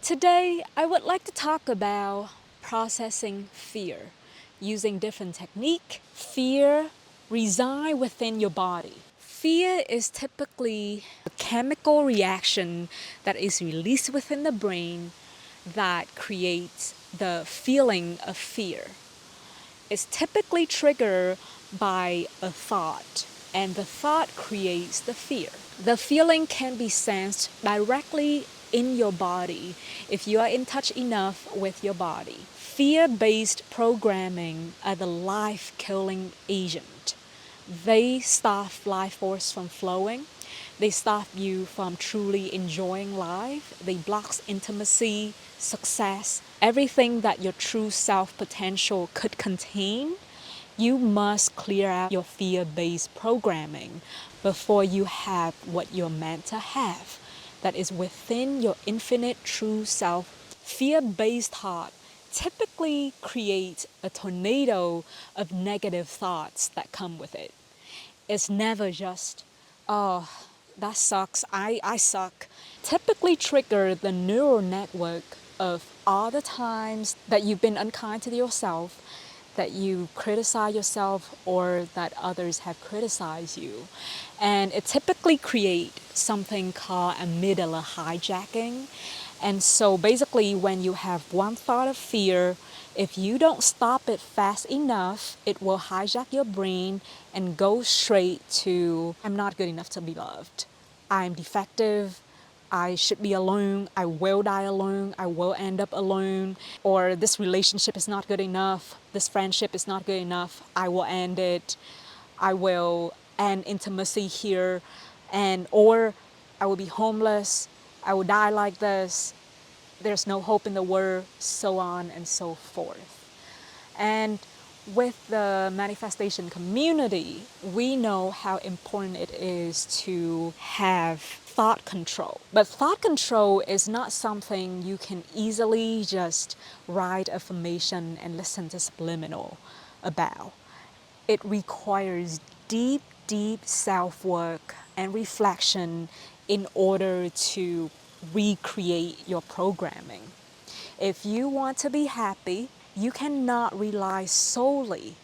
Today, I would like to talk about processing fear using different technique. Fear resides within your body. Fear is typically a chemical reaction that is released within the brain that creates the feeling of fear. It's typically triggered by a thought, and the thought creates the fear. The feeling can be sensed directly in your body if you are in touch enough with your body. Fear-based programming are the life-killing agent. They stop life force from flowing. They stop you from truly enjoying life. They block intimacy, success, everything that your true self potential could contain. You must clear out your fear-based programming before you have what you're meant to have, that is within your infinite true self. Fear-based thought typically creates a tornado of negative thoughts that come with it. It's never just, oh, that sucks, I suck. Typically trigger the neural network of all the times that you've been unkind to yourself, that you criticize yourself, or that others have criticized you. And it typically creates something called amygdala hijacking. And so basically when you have one thought of fear, if you don't stop it fast enough, it will hijack your brain and go straight to, I'm not good enough to be loved. I'm defective. I should be alone. I will die alone. I will end up alone. Or this relationship is not good enough. This friendship is not good enough. I will end it. I will end intimacy here. Or I will be homeless. I will die like this. There's no hope in the world, so on and so forth. And with the manifestation community, we know how important it is to have thought control. But thought control is not something you can easily just write affirmation and listen to Subliminal about. It requires deep, deep self-work and reflection in order to recreate your programming. If you want to be happy, you cannot rely solely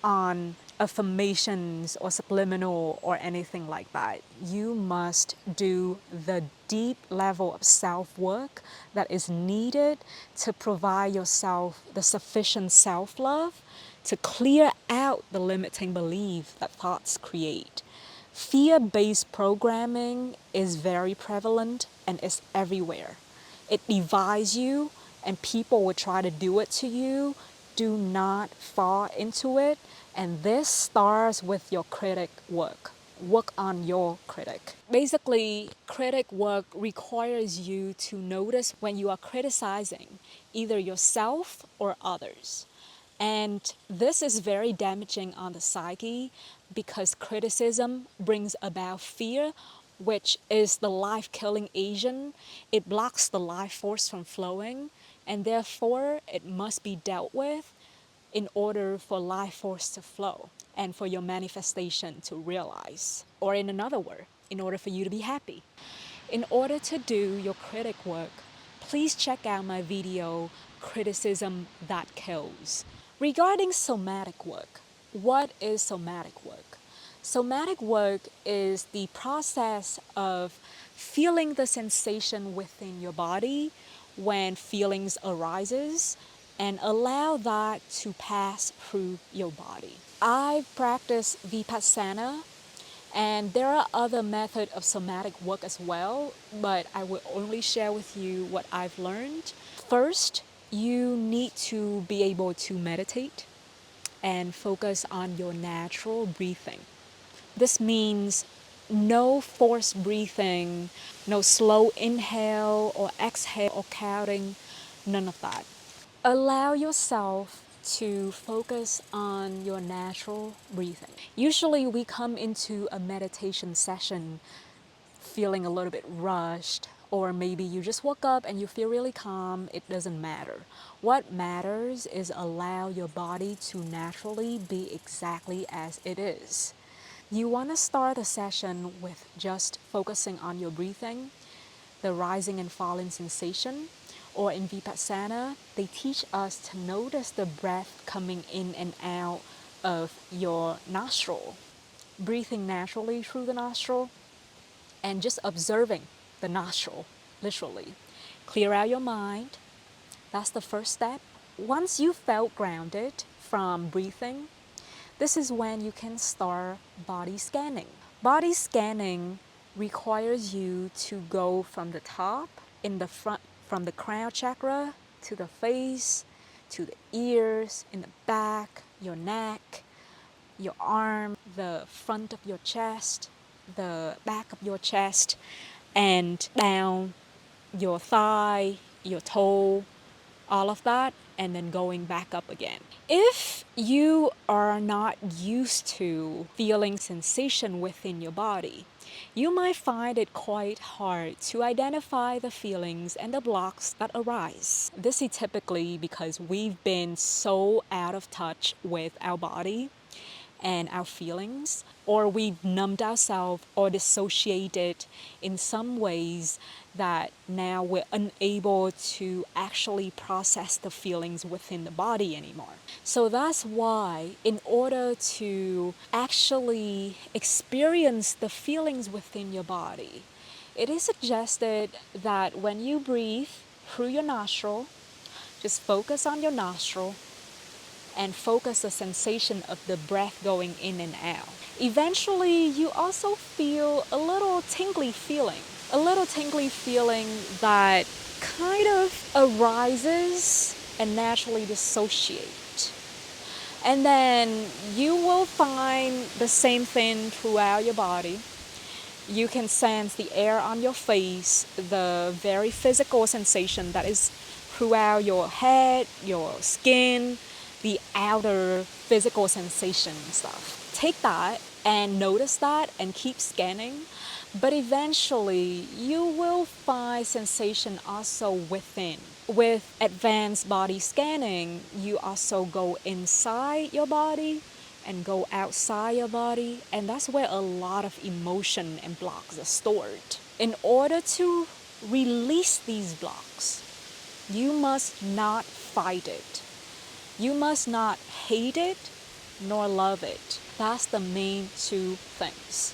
on affirmations or subliminal or anything like that. You must do the deep level of self-work that is needed to provide yourself the sufficient self-love to clear out the limiting belief that thoughts create. Fear-based programming is very prevalent and is everywhere. It divides you, and people will try to do it to you. Do not fall into it. And this starts with your critic work. Work on your critic. Basically, critic work requires you to notice when you are criticizing either yourself or others. And this is very damaging on the psyche because criticism brings about fear, which is the life-killing agent. It blocks the life force from flowing, and therefore it must be dealt with in order for life force to flow and for your manifestation to realize. Or in another word, in order for you to be happy. In order to do your critic work, please check out my video, Criticism That Kills. Regarding somatic work, what is somatic work? Somatic work is the process of feeling the sensation within your body when feelings arises and allow that to pass through your body. I practice Vipassana, and there are other methods of somatic work as well, but I will only share with you what I've learned. First, you need to be able to meditate and focus on your natural breathing. This means no forced breathing, no slow inhale or exhale or counting, none of that. Allow yourself to focus on your natural breathing. Usually we come into a meditation session feeling a little bit rushed, or maybe you just woke up and you feel really calm. It doesn't matter. What matters is allow your body to naturally be exactly as it is. You want to start a session with just focusing on your breathing, the rising and falling sensation, or in Vipassana, they teach us to notice the breath coming in and out of your nostril, breathing naturally through the nostril, and just observing the nostril, literally. Clear out your mind. That's the first step. Once you felt grounded from breathing, this is when you can start body scanning. Body scanning requires you to go from the top, in the front, from the crown chakra, to the face, to the ears, in the back, your neck, your arm, the front of your chest, the back of your chest, and down your thigh, your toe, all of that, and then going back up again. If you are not used to feeling sensation within your body, you might find it quite hard to identify the feelings and the blocks that arise. This is typically because we've been so out of touch with our body and our feelings, or we've numbed ourselves or dissociated in some ways that now we're unable to actually process the feelings within the body anymore. So that's why, in order to actually experience the feelings within your body, it is suggested that when you breathe through your nostril, just focus on your nostril and focus the sensation of the breath going in and out. Eventually, you also feel a little tingly feeling that kind of arises and naturally dissociate. And then you will find the same thing throughout your body. You can sense the air on your face, the very physical sensation that is throughout your head, your skin, the outer physical sensation and stuff. Take that and notice that and keep scanning. But eventually, you will find sensation also within. With advanced body scanning, you also go inside your body and go outside your body, and that's where a lot of emotion and blocks are stored. In order to release these blocks, you must not fight it. You must not hate it nor love it. That's the main two things.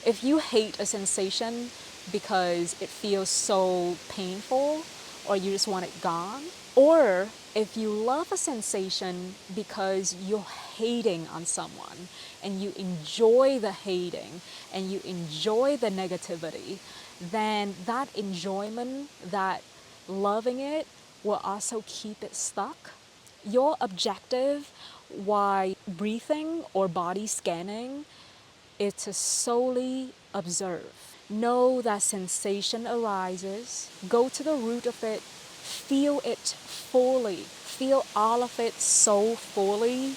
If you hate a sensation because it feels so painful or you just want it gone, or if you love a sensation because you're hating on someone and you enjoy the hating and you enjoy the negativity, then that enjoyment, that loving it, will also keep it stuck. Your objective while breathing or body scanning is to solely observe. Know that sensation arises, go to the root of it, feel it fully, feel all of it so fully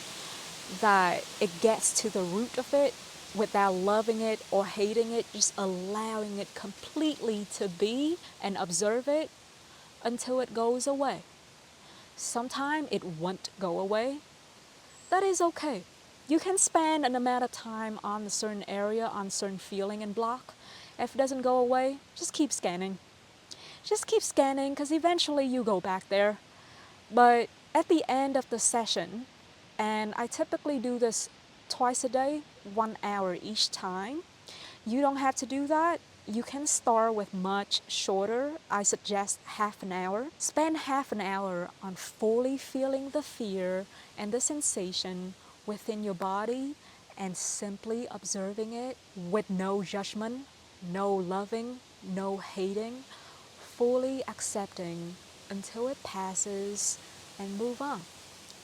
that it gets to the root of it without loving it or hating it, just allowing it completely to be and observe it until it goes away. Sometime it won't go away. That is okay. You can spend an amount of time on a certain area, on a certain feeling and block. If it doesn't go away, just keep scanning. Just keep scanning because eventually you go back there. But at the end of the session, and I typically do this twice a day, 1 hour each time. You don't have to do that. You can start with much shorter. I suggest half an hour. Spend half an hour on fully feeling the fear and the sensation within your body and simply observing it with no judgment, no loving, no hating, fully accepting until it passes and move on.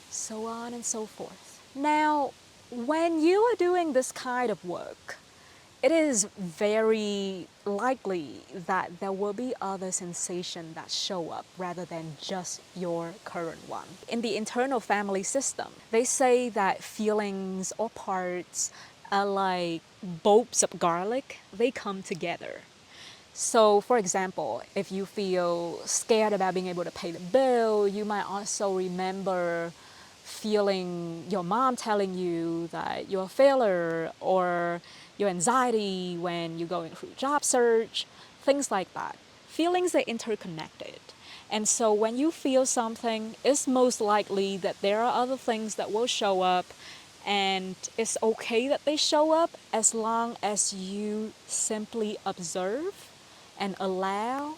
So on and so forth. Now, when you are doing this kind of work, it is very likely that there will be other sensations that show up rather than just your current one. In the internal family system, they say that feelings or parts are like bulbs of garlic. They come together. So, for example, if you feel scared about being able to pay the bill, you might also remember feeling your mom telling you that you're a failure, or your anxiety when you're going through job search, things like that. Feelings are interconnected. And so when you feel something, it's most likely that there are other things that will show up, and it's okay that they show up as long as you simply observe and allow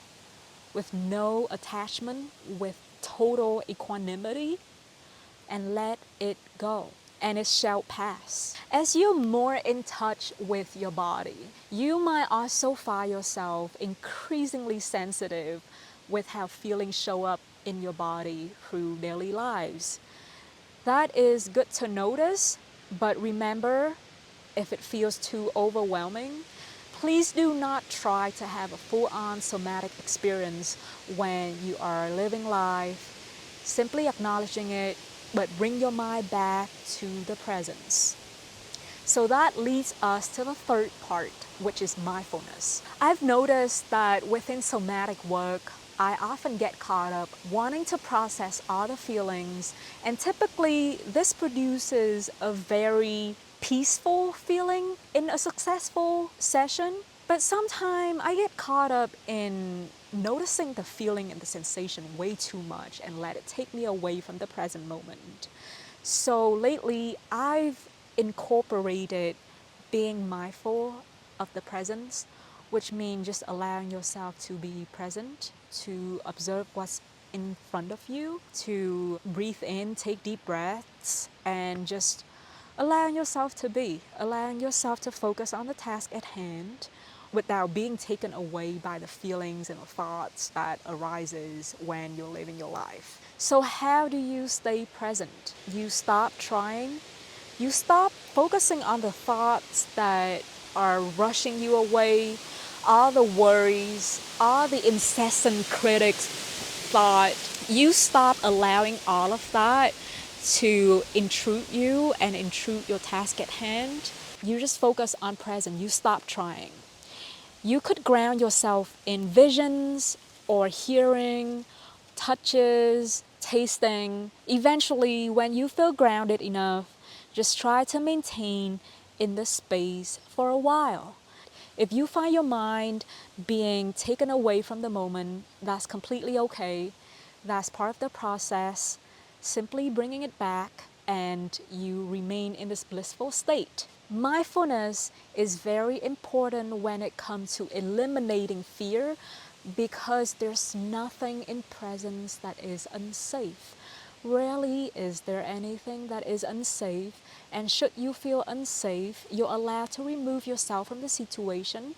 with no attachment, with total equanimity, and let it go. And it shall pass. As you're more in touch with your body, you might also find yourself increasingly sensitive with how feelings show up in your body through daily lives. That is good to notice, but remember, if it feels too overwhelming, please do not try to have a full-on somatic experience when you are living life. Simply acknowledging it, but bring your mind back to the presence. So that leads us to the third part, which is mindfulness. I've noticed that within somatic work, I often get caught up wanting to process all the feelings, and typically this produces a very peaceful feeling in a successful session. But sometimes I get caught up in noticing the feeling and the sensation way too much and let it take me away from the present moment. So lately, I've incorporated being mindful of the presence, which means just allowing yourself to be present, to observe what's in front of you, to breathe in, take deep breaths, and just allowing yourself to be, allowing yourself to focus on the task at hand without being taken away by the feelings and the thoughts that arises when you're living your life. So how do you stay present? You stop trying. You stop focusing on the thoughts that are rushing you away, all the worries, all the incessant critics thought. You stop allowing all of that to intrude you and intrude your task at hand. You just focus on present. You stop trying. You could ground yourself in visions or hearing, touches, tasting. Eventually, when you feel grounded enough, just try to maintain in the space for a while. If you find your mind being taken away from the moment, that's completely okay. That's part of the process. Simply bringing it back and you remain in this blissful state. Mindfulness is very important when it comes to eliminating fear, because there's nothing in presence that is unsafe. Rarely is there anything that is unsafe, and should you feel unsafe, you're allowed to remove yourself from the situation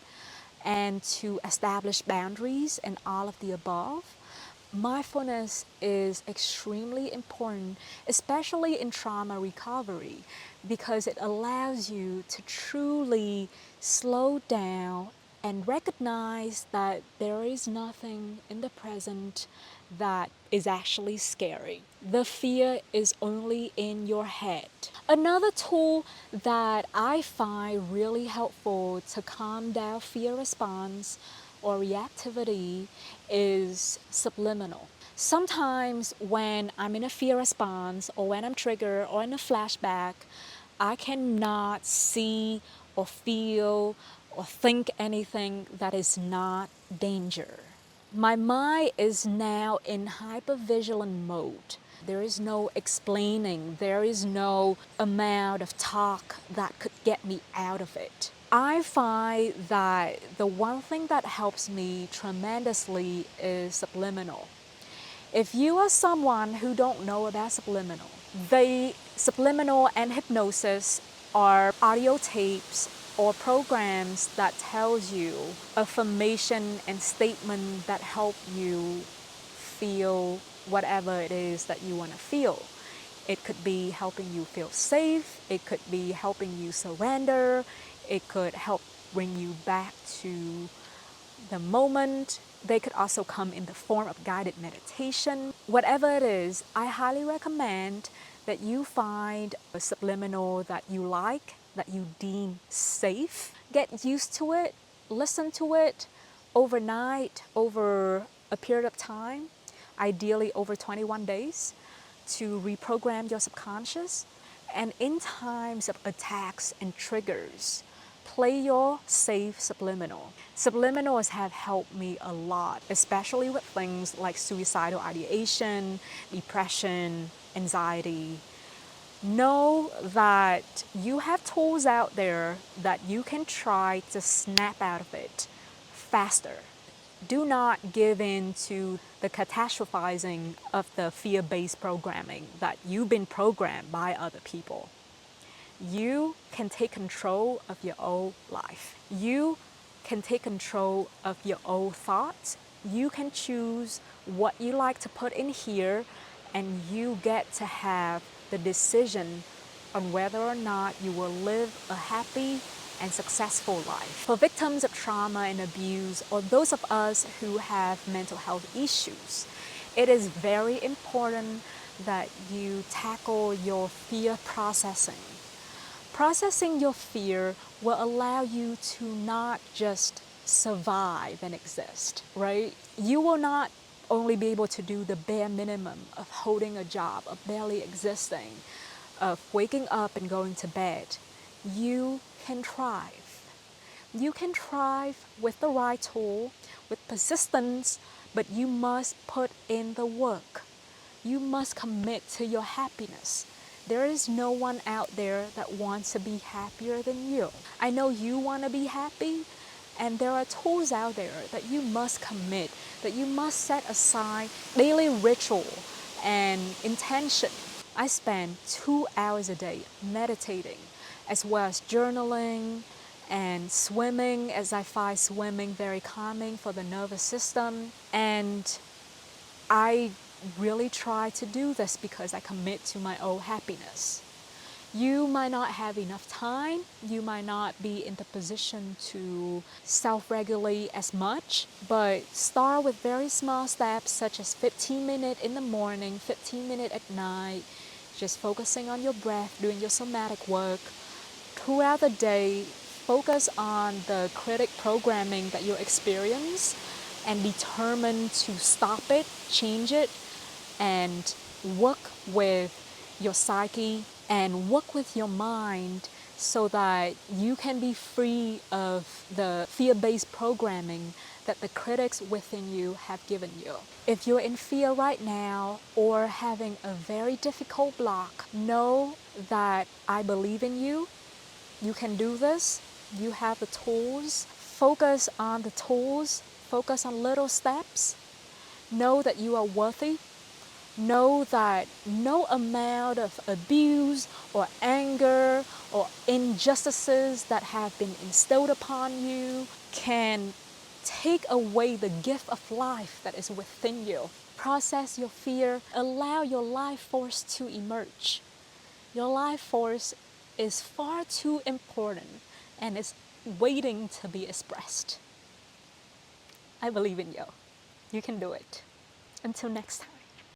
and to establish boundaries and all of the above. Mindfulness is extremely important, especially in trauma recovery, because it allows you to truly slow down and recognize that there is nothing in the present that is actually scary. The fear is only in your head. Another tool that I find really helpful to calm down fear response or reactivity is subliminal. Sometimes when I'm in a fear response or when I'm triggered or in a flashback, I cannot see or feel or think anything that is not danger. My mind is now in hypervigilant mode. There is no explaining, there is no amount of talk that could get me out of it. I find that the one thing that helps me tremendously is subliminal. If you are someone who don't know about subliminal, the subliminal and hypnosis are audio tapes or programs that tells you affirmation and statement that help you feel whatever it is that you want to feel. It could be helping you feel safe, it could be helping you surrender, it could help bring you back to the moment. They could also come in the form of guided meditation. Whatever it is, I highly recommend that you find a subliminal that you like, that you deem safe. Get used to it, listen to it overnight, over a period of time, ideally over 21 days, to reprogram your subconscious. And in times of attacks and triggers, play your safe subliminal. Subliminals have helped me a lot, especially with things like suicidal ideation, depression, anxiety. Know that you have tools out there that you can try to snap out of it faster. Do not give in to the catastrophizing of the fear-based programming that you've been programmed by other people. You can take control of your own life. You can take control of your own thoughts. You can choose what you like to put in here, and you get to have the decision on whether or not you will live a happy and successful life. For victims of trauma and abuse, or those of us who have mental health issues, it is very important that you tackle your fear processing. Processing your fear will allow you to not just survive and exist, right? You will not only be able to do the bare minimum of holding a job, of barely existing, of waking up and going to bed. You can thrive. You can thrive with the right tool, with persistence, but you must put in the work. You must commit to your happiness. There is no one out there that wants to be happier than you. I know you want to be happy, and there are tools out there that you must commit, that you must set aside daily ritual and intention. I spend 2 hours a day meditating, as well as journaling and swimming, as I find swimming very calming for the nervous system. And I really try to do this because I commit to my own happiness. You might not have enough time. You might not be in the position to self-regulate as much, but start with very small steps, such as 15 minutes in the morning, 15 minutes at night, just focusing on your breath, doing your somatic work. Throughout the day, focus on the critic programming that you experience and determine to stop it, change it, and work with your psyche and work with your mind so that you can be free of the fear-based programming that the critics within you have given you. If you're in fear right now or having a very difficult block, know that I believe in you. You can do this. You have the tools. Focus on the tools. Focus on little steps. Know that you are worthy. Know that no amount of abuse or anger or injustices that have been instilled upon you can take away the gift of life that is within you. Process your fear. Allow your life force to emerge. Your life force is far too important and is waiting to be expressed. I believe in you. You can do it. Until next time.